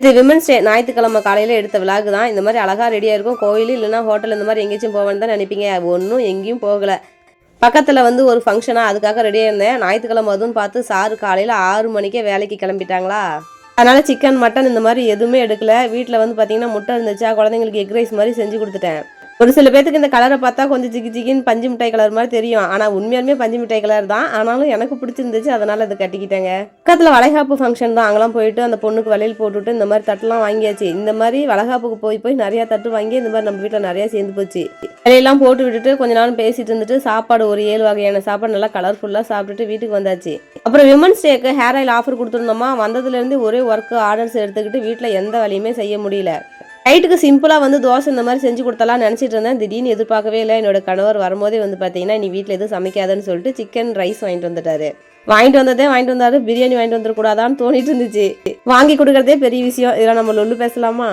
இது women's day ஞாயிற்றுக்கிழமை காலையில் எடுத்த விளாக் தான். இந்த மாதிரி அழகாக ரெடியாக இருக்கும். கோயில் இல்லைனா ஹோட்டல் இந்த மாதிரி எங்கேயாச்சும் போவேன்னு தான் நினைப்பீங்க. ஒன்றும் எங்கேயும் போகலை. பக்கத்தில் வந்து ஒரு ஃபங்க்ஷனாக அதுக்காக ரெடியாக இருந்தேன். ஞாயிற்றுக்கிழமை அதுவும் பார்த்து சாரு காலையில் 6 மணிக்கே வேலைக்கு கிளம்பிட்டாங்களா. அதனால் சிக்கன் மட்டன் இந்த மாதிரி எதுவுமே எடுக்கலை. வீட்டில் வந்து பார்த்திங்கன்னா முட்டை இருந்துச்சா, குழந்தைங்களுக்கு எக் ரைஸ் மாதிரி செஞ்சு கொடுத்துட்டேன். ஒரு சில பேத்துக்கு இந்த கலரை பார்த்தா கொஞ்சம் ஜிகின்னு பஞ்சு மிட்டாய் கலர் மாதிரி தெரியும். ஆனால் உண்மையாலுமே பஞ்சு மிட்டாய் கலர் தான். ஆனாலும் எனக்கு பிடிச்சிருந்துச்சு, அதனால் அதை கட்டிக்கிட்டேங்க. பக்கத்தில் வளைகாப்பு ஃபங்க்ஷன் தான். அங்கெல்லாம் போயிட்டு அந்த பொண்ணுக்கு வளையல் போட்டுவிட்டு இந்த மாதிரி தட்டுலாம் வாங்கியாச்சு. இந்த மாதிரி வளைகாப்புக்கு போய் நிறையா தட்டு வாங்கி இந்த மாதிரி நம்ம வீட்டில் நிறையா சேர்ந்து போச்சு. வலையெல்லாம் போட்டு விட்டுட்டு கொஞ்ச நாள் பேசிட்டு இருந்துட்டு சாப்பாடு ஒரு 7 வகையான சாப்பாடு நல்லா கலர்ஃபுல்லாக சாப்பிட்டுட்டு வீட்டுக்கு வந்தாச்சு. அப்புறம் விமன்ஸ் டேக்கு ஹேர் ஆயில் ஆஃபர் கொடுத்துருந்தோமா. வந்ததுலேருந்து ஒரே ஒர்க்கு ஆர்டர்ஸ் எடுத்துக்கிட்டு வீட்டில் எந்த வேலையுமே செய்ய முடியல. நைட்டுக்கு சிம்பிளாக வந்து தோசை இந்த மாதிரி செஞ்சு கொடுத்தலாம் நினச்சிட்டு இருந்தேன். திடீர்னு எதிர்பார்க்கவே இல்லை. என்னோட கணவர் வரும்போதே வந்து பார்த்தீங்கன்னா நீ வீட்டில் எதுவும் சமைக்காதன்னு சொல்லிட்டு சிக்கன் ரைஸ் வாங்கிட்டு வந்துட்டாரு. வாங்கிட்டு வந்தாரு. பிரியாணி வாங்கிட்டு வந்துடக்கூடாதான்னு தோணிட்டு இருந்துச்சு. வாங்கி கொடுக்குறதே பெரிய விஷயம். இதெல்லாம் நம்ம லொல்லு பேசலாமா?